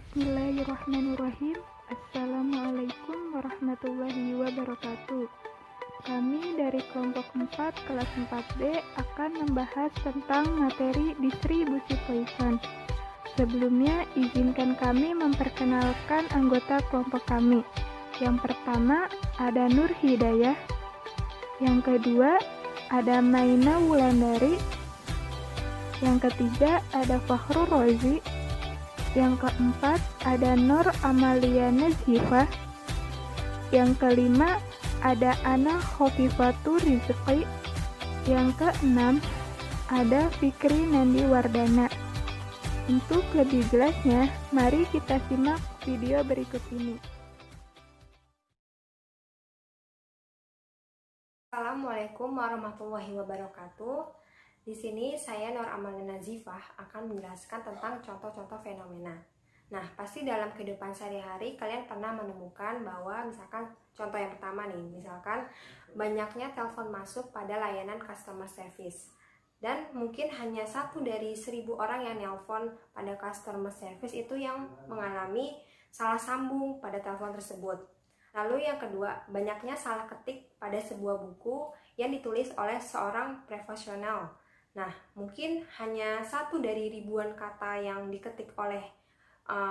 Bismillahirrahmanirrahim. Assalamualaikum warahmatullahi wabarakatuh. Kami dari kelompok 4 kelas 4B akan membahas tentang materi distribusi Poisson. Sebelumnya, izinkan kami memperkenalkan anggota kelompok kami. Yang pertama, ada Nur Hidayah. Yang kedua, ada Maina Wulandari. Yang ketiga, ada Fakhrul Rozi. Yang keempat, ada Nur Amalia Nazifah. Yang kelima, ada Ana Khofifatur Rizqi. Yang keenam, ada Fikri Nandi Wardana. Untuk lebih jelasnya, mari kita simak video berikut ini. Assalamualaikum warahmatullahi wabarakatuh. Di sini saya Nur Amalia Nazifah akan menjelaskan tentang contoh-contoh fenomena. Nah, pasti dalam kehidupan sehari-hari kalian pernah menemukan bahwa misalkan contoh yang pertama nih, misalkan banyaknya telepon masuk pada layanan customer service. Dan mungkin hanya 1 dari 1.000 orang yang nelpon pada customer service itu yang mengalami salah sambung pada telepon tersebut. Lalu yang kedua, banyaknya salah ketik pada sebuah buku yang ditulis oleh seorang profesional. Nah, mungkin hanya 1 dari ribuan kata yang diketik oleh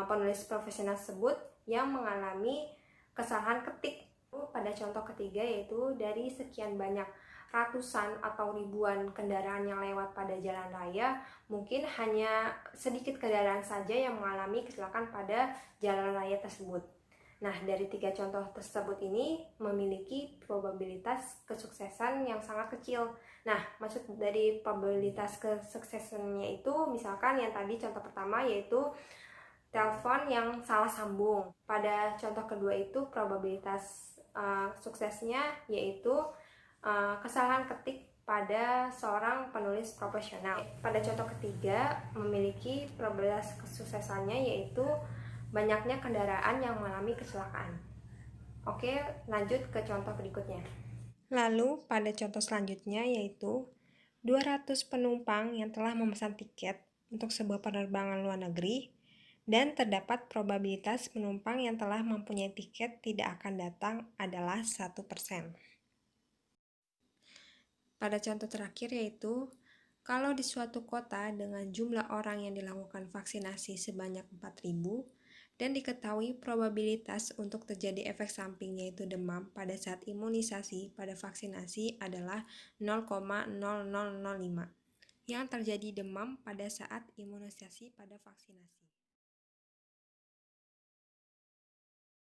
penulis profesional tersebut yang mengalami kesalahan ketik. Pada contoh ketiga yaitu dari sekian banyak ratusan atau ribuan kendaraan yang lewat pada jalan raya, mungkin hanya sedikit kendaraan saja yang mengalami kecelakaan pada jalan raya tersebut. Nah, dari 3 contoh tersebut ini memiliki probabilitas kesuksesan yang sangat kecil. Nah, maksud dari probabilitas kesuksesannya itu misalkan yang tadi contoh pertama yaitu telepon yang salah sambung. Pada contoh kedua itu probabilitas suksesnya yaitu kesalahan ketik pada seorang penulis profesional. Pada contoh ketiga memiliki probabilitas kesuksesannya yaitu banyaknya kendaraan yang mengalami kecelakaan. Oke, lanjut ke contoh berikutnya. Lalu pada contoh selanjutnya yaitu 200 penumpang yang telah memesan tiket untuk sebuah penerbangan luar negeri dan terdapat probabilitas penumpang yang telah mempunyai tiket tidak akan datang adalah 1%. Pada contoh terakhir yaitu kalau di suatu kota dengan jumlah orang yang dilakukan vaksinasi sebanyak 4.000 dan diketahui probabilitas untuk terjadi efek samping yaitu demam pada saat imunisasi pada vaksinasi adalah 0,0005 yang terjadi demam pada saat imunisasi pada vaksinasi.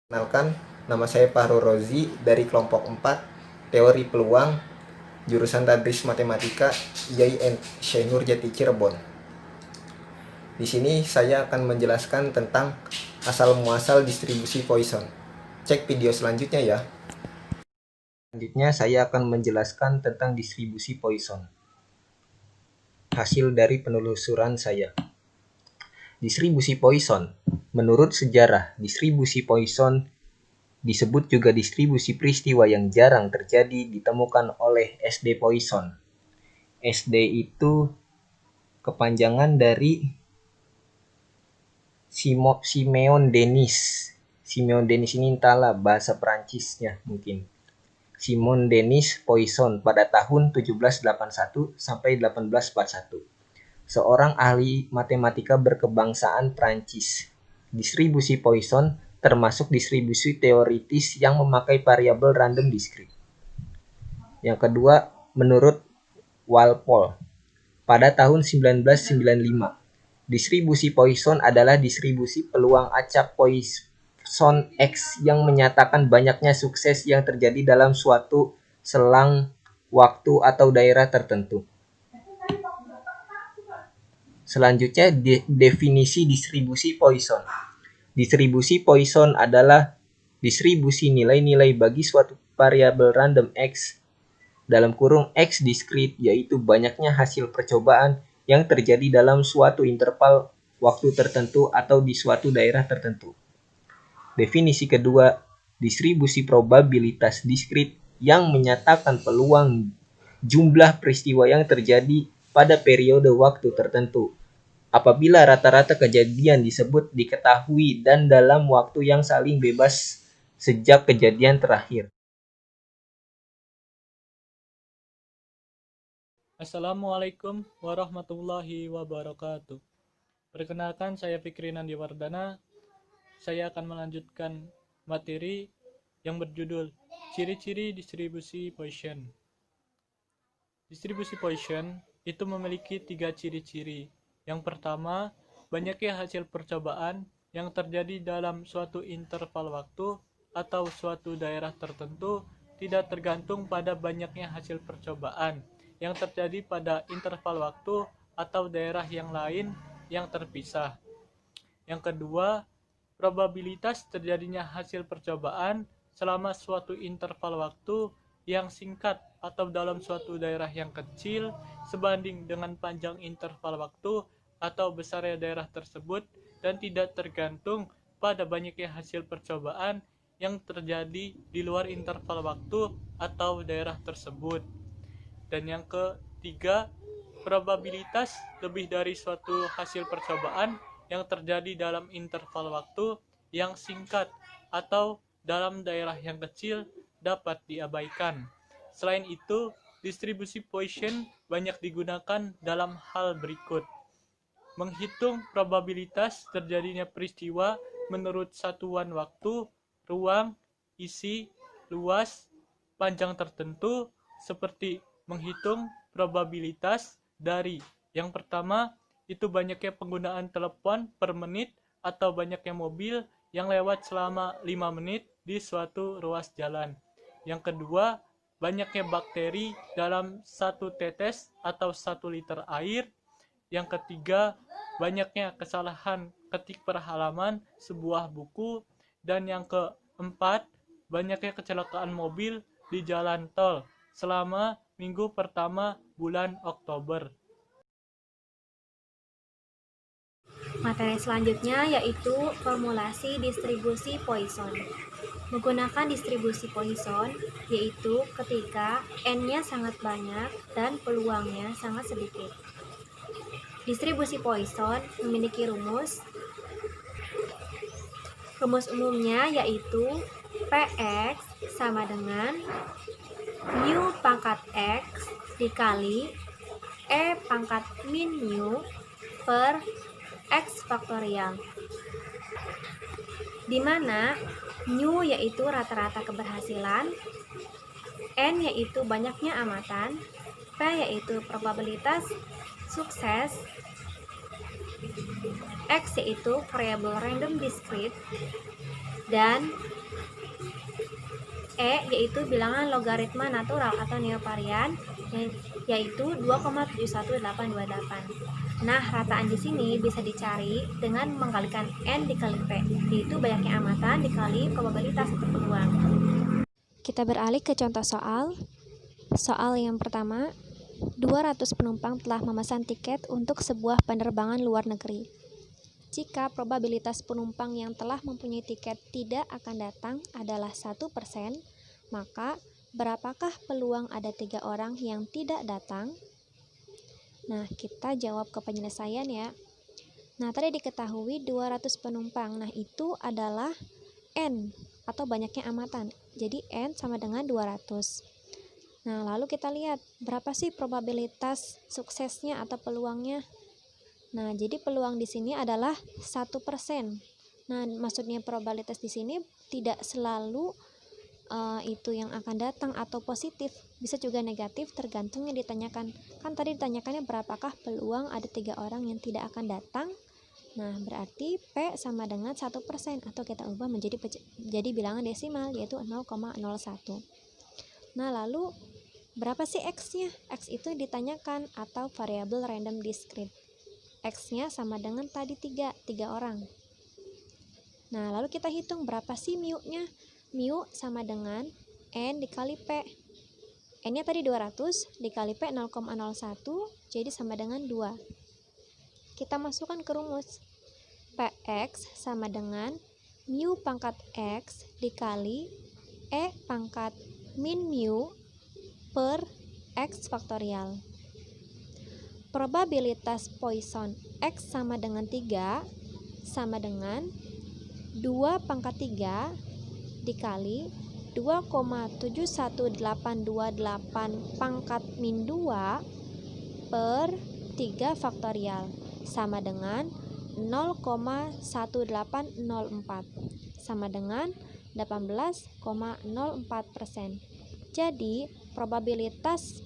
Kenalkan, nama saya Fakhrul Rozi dari kelompok 4 Teori Peluang jurusan Tadris Matematika IAIN Syekh Nurjati Cirebon. Di sini saya akan menjelaskan tentang asal muasal distribusi Poisson. Cek video selanjutnya ya. Selanjutnya saya akan menjelaskan tentang distribusi Poisson. Hasil dari penelusuran saya. Distribusi Poisson. Menurut sejarah, distribusi Poisson disebut juga distribusi peristiwa yang jarang terjadi ditemukan oleh SD Poisson. SD itu kepanjangan dari Simeon Denis. Simeon Denis ini entahlah bahasa Perancisnya mungkin. Simon Denis Poisson pada tahun 1781 sampai 1841. Seorang ahli matematika berkebangsaan Prancis. Distribusi Poisson termasuk distribusi teoritis yang memakai variabel random discrete. Yang kedua, menurut Walpole pada tahun 1995. Distribusi Poisson adalah distribusi peluang acak Poisson X yang menyatakan banyaknya sukses yang terjadi dalam suatu selang waktu atau daerah tertentu. Selanjutnya, definisi distribusi Poisson. Distribusi Poisson adalah distribusi nilai-nilai bagi suatu variabel random X dalam kurung X discrete, yaitu banyaknya hasil percobaan yang terjadi dalam suatu interval waktu tertentu atau di suatu daerah tertentu. Definisi kedua, distribusi probabilitas discrete yang menyatakan peluang jumlah peristiwa yang terjadi pada periode waktu tertentu apabila rata-rata kejadian disebut diketahui dan dalam waktu yang saling bebas sejak kejadian terakhir. Assalamualaikum warahmatullahi wabarakatuh. Perkenalkan, saya Fikri Nandiwardana. Saya akan melanjutkan materi yang berjudul Ciri-ciri distribusi Poisson. Distribusi Poisson itu memiliki 3 ciri-ciri. Yang pertama, banyaknya hasil percobaan yang terjadi dalam suatu interval waktu atau suatu daerah tertentu tidak tergantung pada banyaknya hasil percobaan yang terjadi pada interval waktu atau daerah yang lain yang terpisah. Yang kedua, probabilitas terjadinya hasil percobaan selama suatu interval waktu yang singkat atau dalam suatu daerah yang kecil sebanding dengan panjang interval waktu atau besarnya daerah tersebut dan tidak tergantung pada banyaknya hasil percobaan yang terjadi di luar interval waktu atau daerah tersebut. Dan yang ketiga, probabilitas lebih dari suatu hasil percobaan yang terjadi dalam interval waktu yang singkat atau dalam daerah yang kecil dapat diabaikan. Selain itu, distribusi Poisson banyak digunakan dalam hal berikut. Menghitung probabilitas terjadinya peristiwa menurut satuan waktu, ruang, isi, luas, panjang tertentu, seperti menghitung probabilitas dari yang pertama itu banyaknya penggunaan telepon per menit atau banyaknya mobil yang lewat selama 5 menit di suatu ruas jalan. Yang kedua, banyaknya bakteri dalam 1 tetes atau 1 liter air. Yang ketiga, banyaknya kesalahan ketik per halaman sebuah buku. Dan yang keempat, banyaknya kecelakaan mobil di jalan tol selama minggu pertama bulan Oktober. Materi selanjutnya yaitu formulasi distribusi Poisson. Menggunakan distribusi Poisson yaitu ketika N-nya sangat banyak dan peluangnya sangat sedikit. Distribusi Poisson memiliki rumus. Rumus umumnya yaitu Px sama dengan mu pangkat X dikali E pangkat min mu per X faktorial, di mana mu yaitu rata-rata keberhasilan, N yaitu banyaknya amatan, P yaitu probabilitas sukses, X yaitu variabel random discrete, dan E yaitu bilangan logaritma natural atau neovarian yaitu 2,71828. Nah, rataan di sini bisa dicari dengan mengkalikan N dikali P, yaitu banyaknya amatan dikali probabilitas atau peluang. Kita beralih ke contoh soal. Soal yang pertama, 200 penumpang telah memesan tiket untuk sebuah penerbangan luar negeri. Jika probabilitas penumpang yang telah mempunyai tiket tidak akan datang adalah 1%, maka berapakah peluang ada 3 orang yang tidak datang? Nah, kita jawab ke penyelesaian ya. Nah, tadi diketahui 200 penumpang. Nah, itu adalah N atau banyaknya amatan. Jadi N sama dengan 200. Nah, lalu kita lihat berapa sih probabilitas suksesnya atau peluangnya. Nah, jadi peluang di sini adalah 1%. Nah, maksudnya probabilitas di sini tidak selalu itu yang akan datang atau positif, bisa juga negatif tergantung yang ditanyakan. Kan tadi ditanyakannya berapakah peluang ada 3 orang yang tidak akan datang. Nah, berarti P sama dengan 1% atau kita ubah menjadi bilangan desimal yaitu 0,01. Nah, lalu berapa sih X-nya? X itu ditanyakan atau variabel random discrete. X-nya sama dengan tadi 3 orang. Nah, lalu kita hitung berapa sih mu-nya? Mu sama dengan N dikali P. N-nya tadi 200 dikali P 0,01, jadi sama dengan 2. Kita masukkan ke rumus. Px sama dengan mu pangkat X dikali E pangkat min mu per X faktorial. Probabilitas Poisson X sama dengan 3 sama dengan 2 pangkat 3 dikali 2,71828 pangkat min 2 per 3 faktorial sama dengan 0,1804 sama dengan 18,04%. Jadi, probabilitas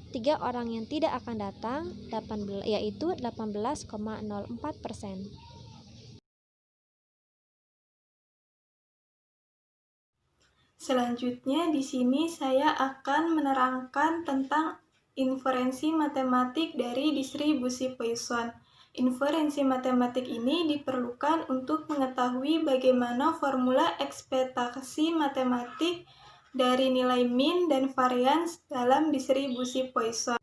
3 orang yang tidak akan datang yaitu 18,04%. Selanjutnya di sini saya akan menerangkan tentang inferensi matematik dari distribusi Poisson. Inferensi matematik ini diperlukan untuk mengetahui bagaimana formula ekspektasi matematik dari nilai min dan varians dalam distribusi Poisson.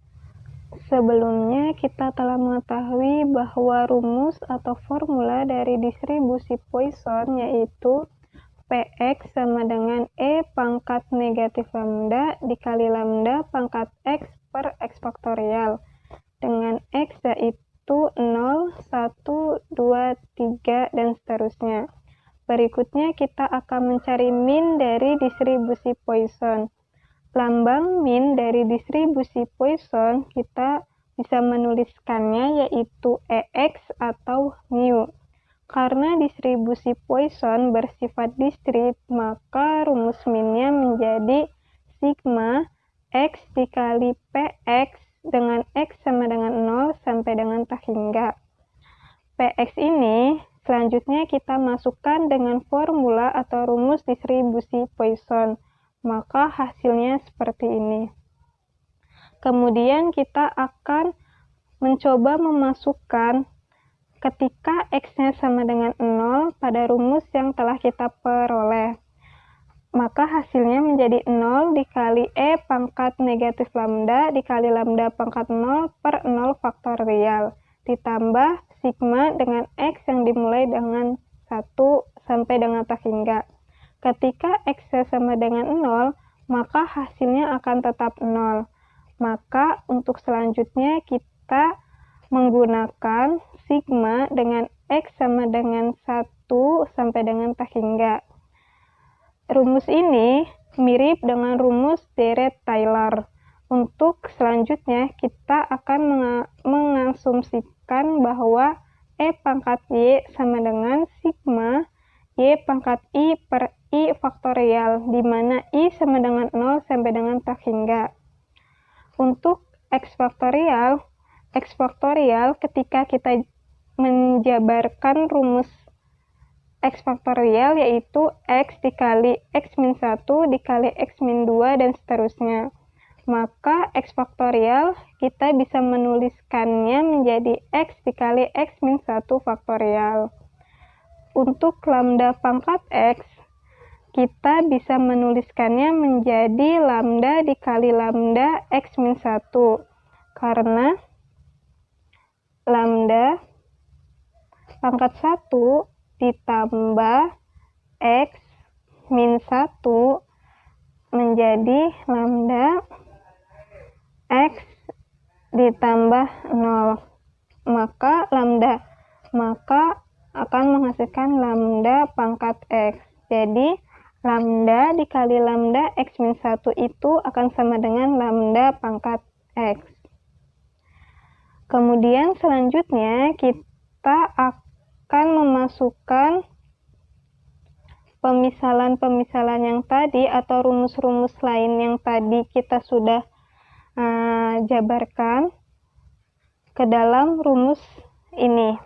Sebelumnya kita telah mengetahui bahwa rumus atau formula dari distribusi Poisson yaitu Px sama dengan E pangkat negatif lambda dikali lambda pangkat X per X faktorial dengan X yaitu 0, 1, 2, 3, dan seterusnya. Berikutnya kita akan mencari min dari distribusi Poisson. Lambang min dari distribusi Poisson kita bisa menuliskannya yaitu EX atau mu. Karena distribusi Poisson bersifat diskrit, maka rumus minnya menjadi sigma X dikali Px dengan X sama dengan 0 sampai dengan tak hingga. Px ini selanjutnya kita masukkan dengan formula atau rumus distribusi Poisson, maka hasilnya seperti ini. Kemudian kita akan mencoba memasukkan ketika X-nya sama dengan 0 pada rumus yang telah kita peroleh. Maka hasilnya menjadi 0 dikali E pangkat negatif lambda dikali lambda pangkat 0 per 0 faktorial. Ditambah sigma dengan X yang dimulai dengan 1 sampai dengan tak hingga. Ketika X-nya sama dengan 0, maka hasilnya akan tetap 0. Maka untuk selanjutnya kita menggunakan sigma dengan X sama dengan 1 sampai dengan tak hingga. Rumus ini mirip dengan rumus Dirac-Taylor. Untuk selanjutnya kita akan mengasumsikan bahwa E pangkat Y sama dengan sigma Y pangkat I per I faktorial, di mana I sama dengan 0 sampai dengan tak hingga. Untuk X faktorial ketika kita menjabarkan rumus X faktorial yaitu X dikali X min 1 dikali X min 2 dan seterusnya. Maka X faktorial kita bisa menuliskannya menjadi X dikali X min 1 faktorial. Untuk lambda pangkat X, kita bisa menuliskannya menjadi lambda dikali lambda X min 1. Karena lambda pangkat 1 ditambah X min 1 menjadi lambda X ditambah 0. Maka akan menghasilkan lambda pangkat X. Jadi lambda dikali lambda X min 1 itu akan sama dengan lambda pangkat X. Kemudian selanjutnya kita akan memasukkan pemisalan-pemisalan yang tadi atau rumus-rumus lain yang tadi kita sudah jabarkan ke dalam rumus ini.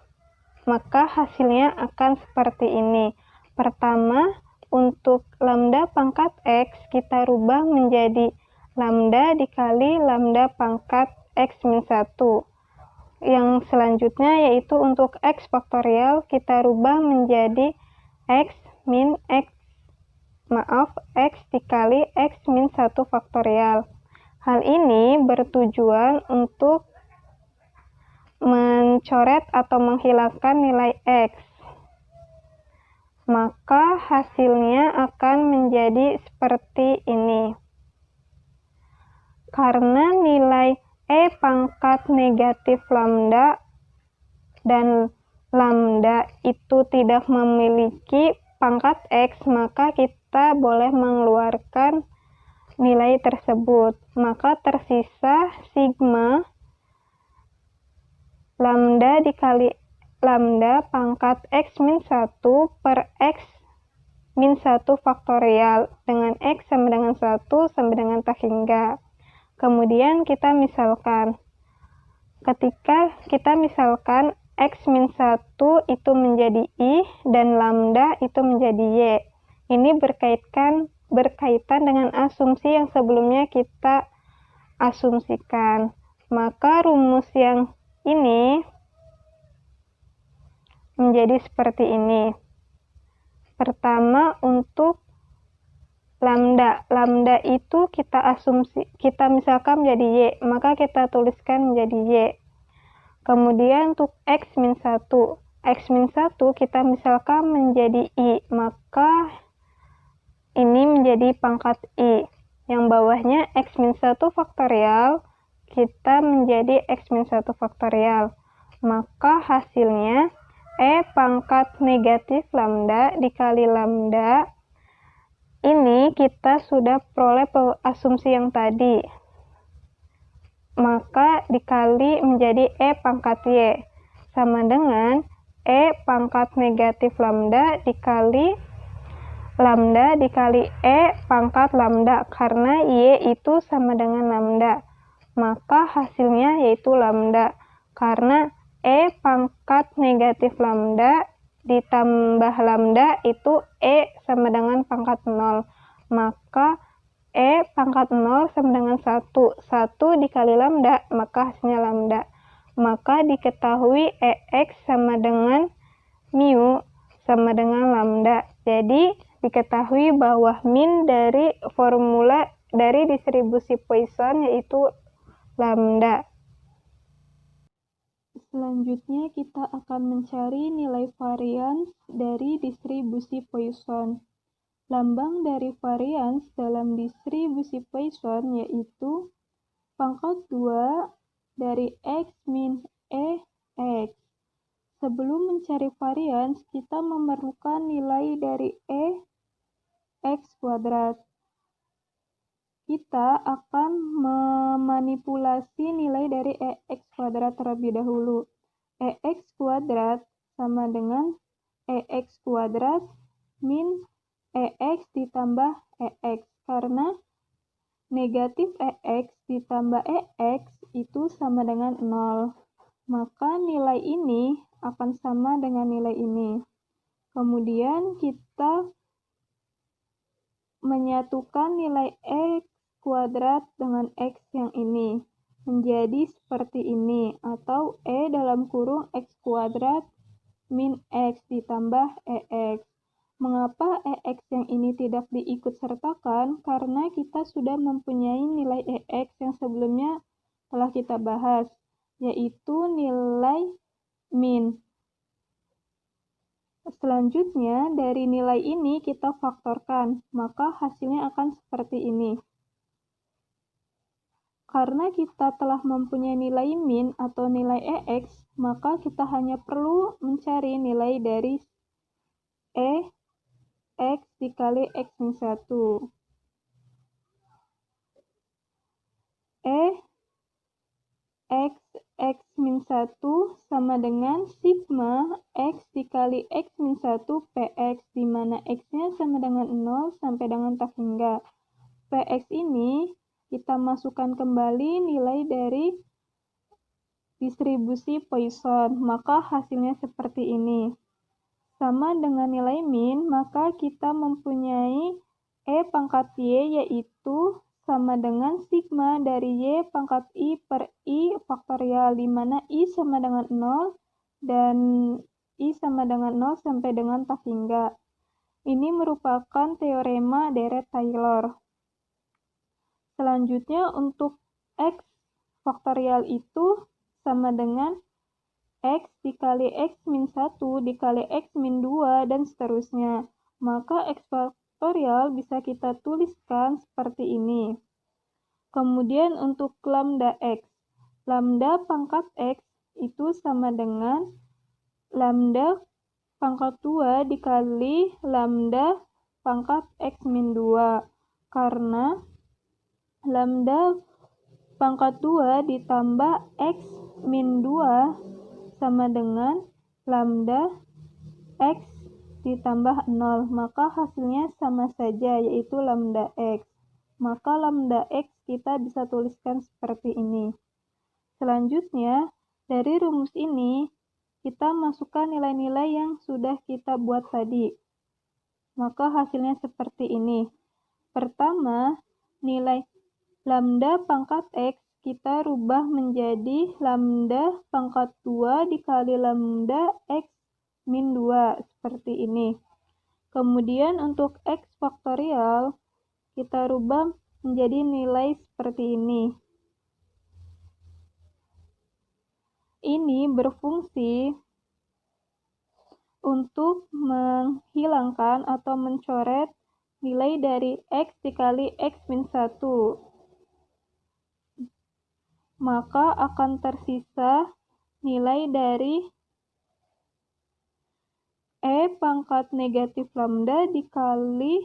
Maka hasilnya akan seperti ini. Pertama, untuk lambda pangkat X kita rubah menjadi lambda dikali lambda pangkat X min 1. Yang selanjutnya yaitu untuk X faktorial kita rubah menjadi X dikali X min 1 faktorial. Hal ini bertujuan untuk mencoret atau menghilangkan nilai X. Maka hasilnya akan menjadi seperti ini. Karena nilai E pangkat negatif lambda dan lambda itu tidak memiliki pangkat X, maka kita boleh mengeluarkan nilai tersebut. Maka tersisa sigma lambda dikali lambda pangkat X min 1 per X min 1 faktorial dengan X sama dengan 1 sampai dengan tak hingga. Kemudian kita misalkan, ketika kita misalkan X min 1 itu menjadi I dan lambda itu menjadi Y. Ini berkaitan dengan asumsi yang sebelumnya kita asumsikan. Maka rumus yang ini menjadi seperti ini. Pertama, untuk lambda itu kita misalkan menjadi Y, maka kita tuliskan menjadi Y. Kemudian untuk X min 1 kita misalkan menjadi I, maka ini menjadi pangkat I. Yang bawahnya X min 1 faktorial, kita menjadi X min 1 faktorial. Maka hasilnya E pangkat negatif lambda dikali lambda. Ini kita sudah peroleh asumsi yang tadi. Maka dikali menjadi E pangkat Y. Sama dengan E pangkat negatif lambda dikali E pangkat lambda. Karena Y itu sama dengan lambda. Maka hasilnya yaitu lambda. Karena E pangkat negatif lambda ditambah lambda itu E sama dengan pangkat 0. Maka E pangkat 0 sama dengan 1. 1 dikali lambda, maka hasilnya lambda. Maka diketahui EX sama dengan mu sama dengan lambda. Jadi diketahui bahwa min dari formula dari distribusi Poisson yaitu lambda. Selanjutnya kita akan mencari nilai varians dari distribusi Poisson. Lambang dari varians dalam distribusi Poisson yaitu pangkat 2 dari X min EX. Sebelum mencari varians, kita memerlukan nilai dari X kuadrat. Kita akan memanipulasi nilai dari EX kuadrat terlebih dahulu. EX kuadrat sama dengan EX kuadrat min EX ditambah EX. Karena negatif EX ditambah EX itu sama dengan 0. Maka nilai ini akan sama dengan nilai ini. Kemudian kita menyatukan nilai X kuadrat dengan X yang ini menjadi seperti ini, atau E dalam kurung X kuadrat min X ditambah EX. Mengapa EX yang ini tidak diikut sertakan? Karena kita sudah mempunyai nilai EX yang sebelumnya telah kita bahas, yaitu nilai min. Selanjutnya, dari nilai ini kita faktorkan, maka hasilnya akan seperti ini. Karena kita telah mempunyai nilai min atau nilai EX, maka kita hanya perlu mencari nilai dari EX dikali X min 1. X min 1 sama dengan sigma X dikali X min 1 PX, di mana X-nya sama dengan 0 sampai dengan tak hingga. PX ini kita masukkan kembali nilai dari distribusi Poisson, maka hasilnya seperti ini. Sama dengan nilai min, maka kita mempunyai E pangkat Y yaitu sama dengan sigma dari Y pangkat I per I faktorial, di mana I sama dengan 0 dan I sama dengan 0 sampai dengan tak hingga. Ini merupakan teorema Deret-Taylor. Selanjutnya untuk X faktorial itu sama dengan X dikali X min 1 dikali X min 2 dan seterusnya. Maka X faktorial bisa kita tuliskan seperti ini. Kemudian untuk lambda X. Lambda pangkat X itu sama dengan lambda pangkat 2 dikali lambda pangkat X min 2. Karena lambda pangkat 2 ditambah X min 2 sama dengan lambda X ditambah 0. Maka hasilnya sama saja, yaitu lambda X. Maka lambda X kita bisa tuliskan seperti ini. Selanjutnya, dari rumus ini, kita masukkan nilai-nilai yang sudah kita buat tadi. Maka hasilnya seperti ini. Pertama, nilai lambda pangkat X kita rubah menjadi lambda pangkat 2 dikali lambda X min 2, seperti ini. Kemudian untuk X faktorial, kita rubah menjadi nilai seperti ini. Ini berfungsi untuk menghilangkan atau mencoret nilai dari X dikali X min 1. Maka akan tersisa nilai dari E pangkat negatif lambda dikali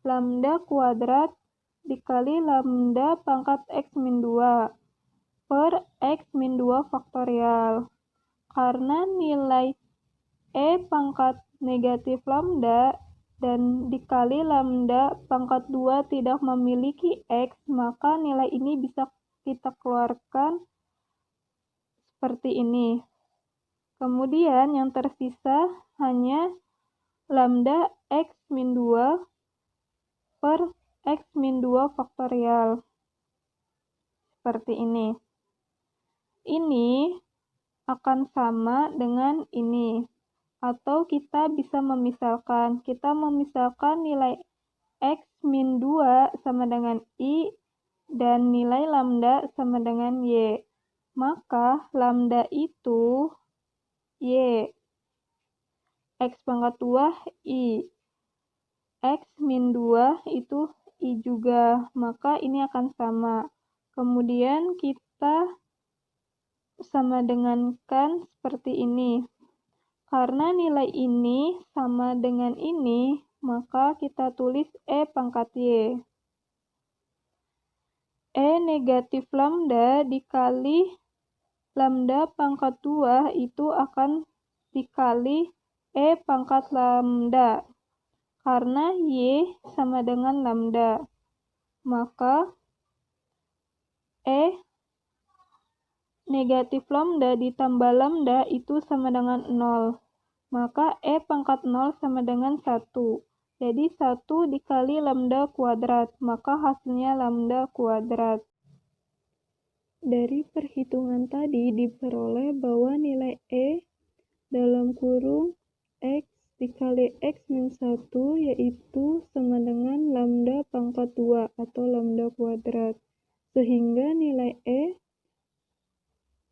lambda kuadrat dikali lambda pangkat X min 2 per X min 2 faktorial. Karena nilai E pangkat negatif lambda dan dikali lambda pangkat 2 tidak memiliki X, maka nilai ini bisa kita keluarkan seperti ini. Kemudian yang tersisa hanya lambda X min 2 per X min 2 faktorial. Seperti ini. Ini akan sama dengan ini. Atau kita bisa memisalkan. Kita memisalkan nilai X min 2 sama dengan I dan nilai lambda sama dengan Y. Maka lambda itu Y. X pangkat 2 I. X min 2 itu I juga. Maka ini akan sama. Kemudian kita sama dengankan seperti ini. Karena nilai ini sama dengan ini, maka kita tulis E pangkat Y. E negatif lambda dikali lambda pangkat 2 itu akan dikali E pangkat lambda. Karena Y sama dengan lambda, maka E negatif lambda ditambah lambda itu sama dengan 0. Maka E pangkat 0 sama dengan 1. Jadi 1 dikali lambda kuadrat, maka hasilnya lambda kuadrat. Dari perhitungan tadi diperoleh bahwa nilai E dalam kurung X dikali X min 1 yaitu sama dengan lambda pangkat 2 atau lambda kuadrat. Sehingga nilai E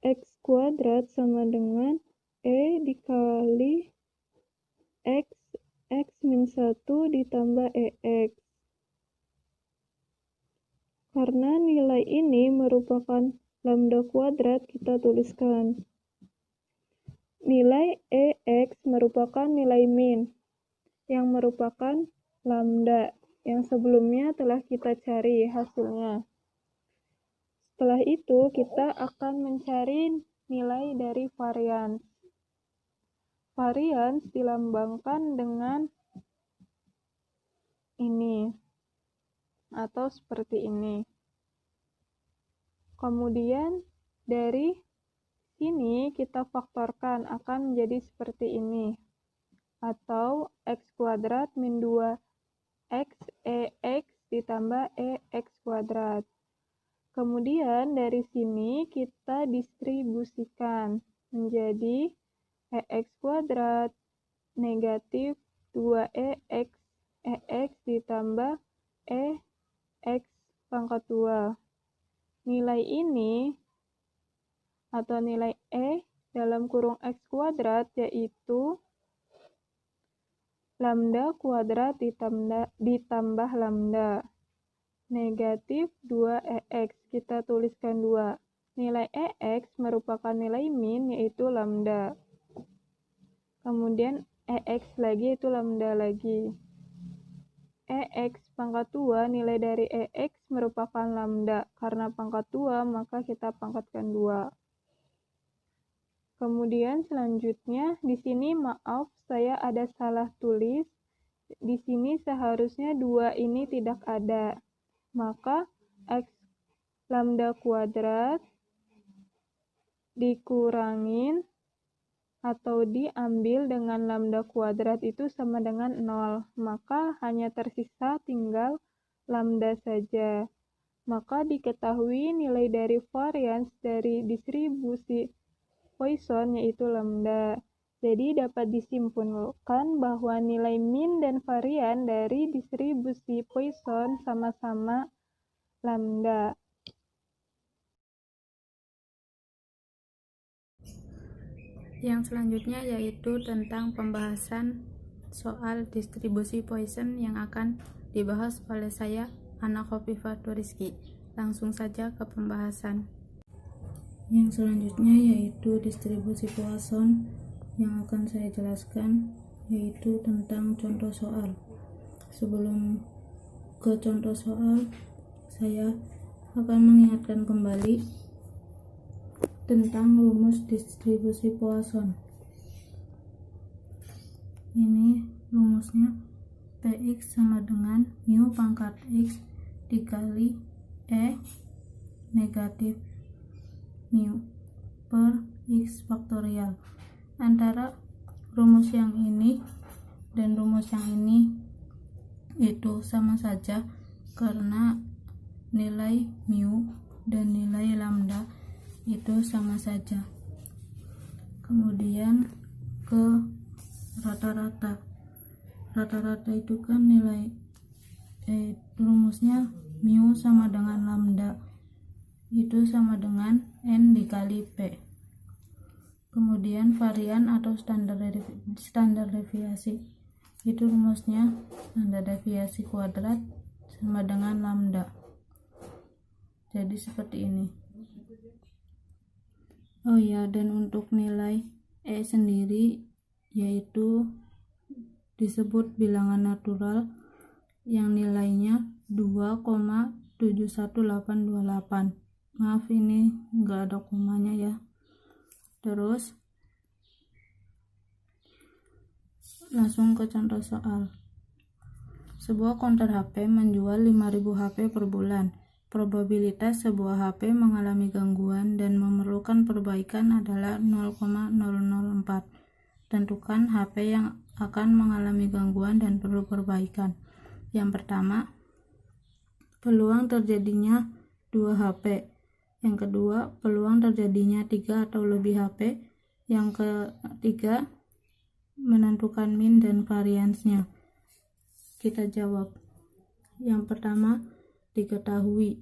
X kuadrat sama dengan E dikali X min 1 ditambah EX. Karena nilai ini merupakan lambda kuadrat, kita tuliskan. Nilai EX merupakan nilai min, yang merupakan lambda, yang sebelumnya telah kita cari hasilnya. Setelah itu, kita akan mencari nilai dari varians. Varians dilambangkan dengan ini, atau seperti ini. Kemudian, dari sini kita faktorkan akan menjadi seperti ini. Atau X kuadrat min 2X EX ditambah EX kuadrat. Kemudian dari sini kita distribusikan menjadi EX kuadrat negatif 2EX EX ditambah EX pangkat 2. Nilai ini atau nilai E dalam kurung X kuadrat yaitu lambda kuadrat ditambah lambda. Negatif 2EX, kita tuliskan 2. Nilai EX merupakan nilai min, yaitu lambda. kemudian EX lagi itu lambda lagi. EX pangkat 2, nilai dari EX merupakan lambda. Karena pangkat 2, maka kita pangkatkan 2. Kemudian selanjutnya, di sini maaf, saya ada salah tulis. Di sini seharusnya 2 ini tidak ada. Maka X lambda kuadrat dikurangin atau diambil dengan lambda kuadrat itu sama dengan 0. Maka hanya tersisa tinggal lambda saja. Maka diketahui nilai dari varians dari distribusi Poisson yaitu lambda. Jadi dapat disimpulkan bahwa nilai min dan varian dari distribusi Poisson sama-sama lambda. Yang selanjutnya yaitu tentang pembahasan soal distribusi Poisson yang akan dibahas oleh saya, Ana Khofifah Rizky. Langsung saja ke pembahasan. Yang selanjutnya yaitu distribusi Poisson yang akan saya jelaskan, yaitu tentang contoh soal. Sebelum ke contoh soal, saya akan mengingatkan kembali tentang rumus distribusi Poisson. Ini rumusnya, Px sama dengan mu pangkat x dikali E negatif mu per x faktorial. Antara rumus yang ini dan rumus yang ini itu sama saja karena nilai mu dan nilai lambda itu sama saja. Kemudian ke rata-rata. Rata-rata itu kan nilai rumusnya mu sama dengan lambda itu sama dengan n dikali p. Kemudian varian atau standar deviasi itu rumusnya standar deviasi kuadrat sama dengan lambda. Jadi seperti ini. Oh ya, dan untuk nilai E sendiri yaitu disebut bilangan natural yang nilainya 2,71828. Maaf ini enggak ada komanya ya. Terus langsung ke contoh soal. Sebuah counter HP menjual 5.000 HP per bulan. Probabilitas sebuah HP mengalami gangguan dan memerlukan perbaikan adalah 0,004. Tentukan HP yang akan mengalami gangguan dan perlu perbaikan. Yang pertama, peluang terjadinya 2 HP. Yang kedua, peluang terjadinya 3 atau lebih HP. Yang ketiga, menentukan min dan variansnya. Kita jawab. Yang pertama, diketahui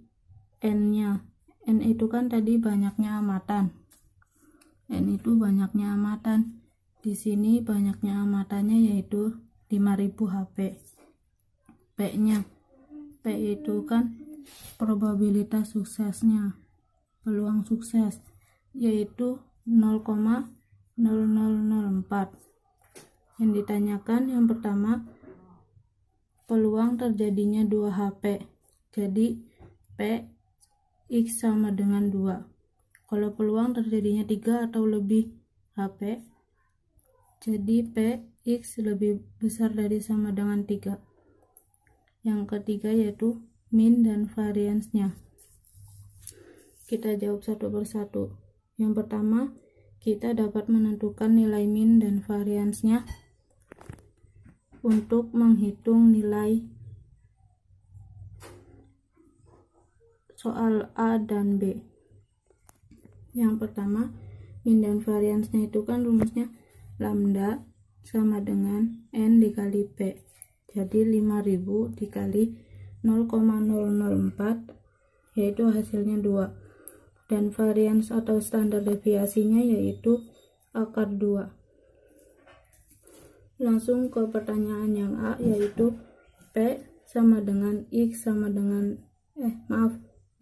n-nya. N itu kan tadi banyaknya amatan. N itu banyaknya amatan. Di sini banyaknya amatannya yaitu 5.000 HP. P-nya. P itu kan probabilitas suksesnya. Peluang sukses yaitu 0,0004. Yang ditanyakan yang pertama, peluang terjadinya 2 HP. Jadi P X sama dengan 2. Kalau peluang terjadinya 3 atau lebih HP, jadi P X lebih besar dari sama dengan 3. Yang ketiga yaitu min dan variansnya. Kita jawab satu persatu. Yang pertama, kita dapat menentukan nilai min dan variansnya untuk menghitung nilai soal A dan B. Yang pertama, min dan variansnya itu kan rumusnya lambda sama dengan n dikali P. Jadi 5.000 dikali 0,004 yaitu hasilnya 2. Dan varians atau standar deviasinya yaitu akar 2. Langsung ke pertanyaan yang A yaitu P sama dengan X sama dengan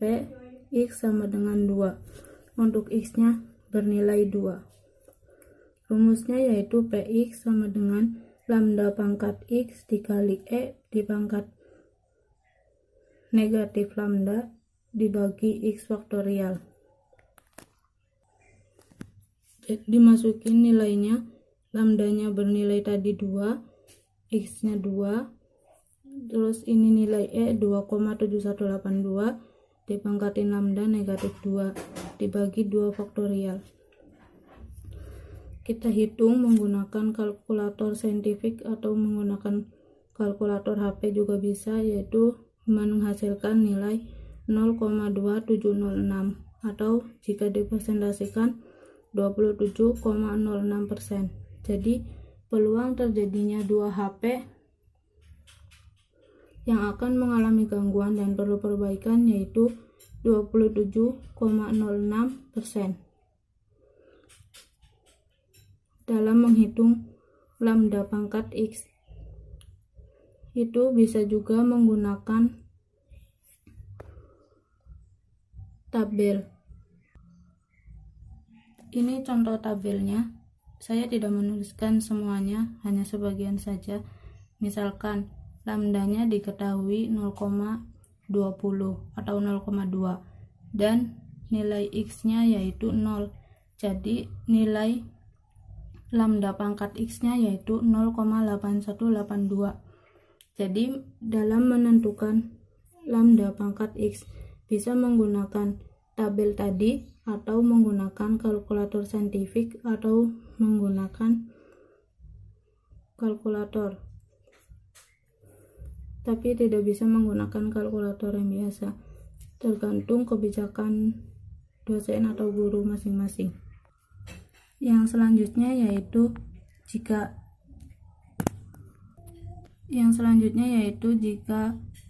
P X sama dengan 2. Untuk X nya bernilai 2. Rumusnya yaitu Px sama dengan lambda pangkat X dikali E di pangkat negatif lambda dibagi X faktorial. Jadi dimasukin nilainya, lambdanya bernilai tadi 2, X nya 2, terus ini nilai E 2,7182 dipangkatin lambda negatif 2 dibagi 2 faktorial. Kita hitung menggunakan kalkulator saintifik atau menggunakan kalkulator HP juga bisa, yaitu menghasilkan nilai 0,2706 atau jika dipresentasikan 27,06%. Jadi peluang terjadinya 2 HP yang akan mengalami gangguan dan perlu perbaikan yaitu 27,06%. Dalam menghitung lambda pangkat X itu bisa juga menggunakan tabel. Ini contoh tabelnya. Saya tidak menuliskan semuanya, hanya sebagian saja. Misalkan lambdanya diketahui 0,20 atau 0,2 dan nilai X nya yaitu 0. Jadi nilai lambda pangkat X nya yaitu 0,8182. Jadi dalam menentukan lambda pangkat X bisa menggunakan tabel tadi atau menggunakan kalkulator saintifik atau menggunakan kalkulator. Tapi tidak bisa menggunakan kalkulator yang biasa, tergantung kebijakan dosen atau guru masing-masing. Yang selanjutnya yaitu jika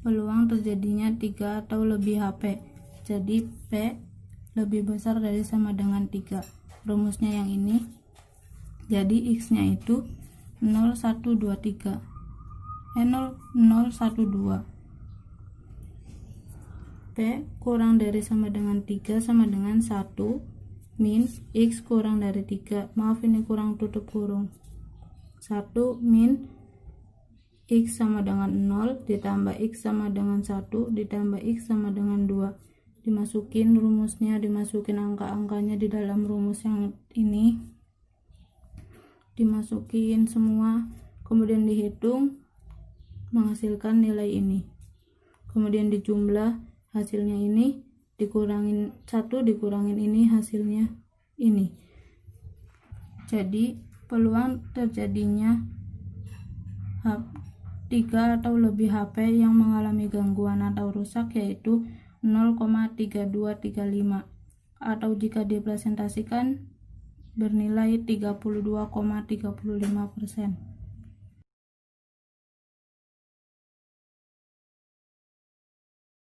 peluang terjadinya 3 atau lebih HP. Jadi P lebih besar dari sama dengan 3. Rumusnya yang ini. Jadi X nya itu 0,12. P kurang dari sama dengan 3 sama dengan 1 min X kurang dari 3. Maaf, ini kurang tutup kurung. 1 min X sama dengan 0 ditambah X sama dengan 1 ditambah X sama dengan 2. Dimasukin rumusnya, dimasukin angka-angkanya di dalam rumus yang ini. Dimasukin semua, kemudian dihitung menghasilkan nilai ini. Kemudian dijumlah, hasilnya ini dikurangin 1 dikurangin ini, hasilnya ini. Jadi peluang terjadinya 3 atau lebih HP yang mengalami gangguan atau rusak yaitu 0,3235 atau jika dipresentasikan bernilai 32,35%.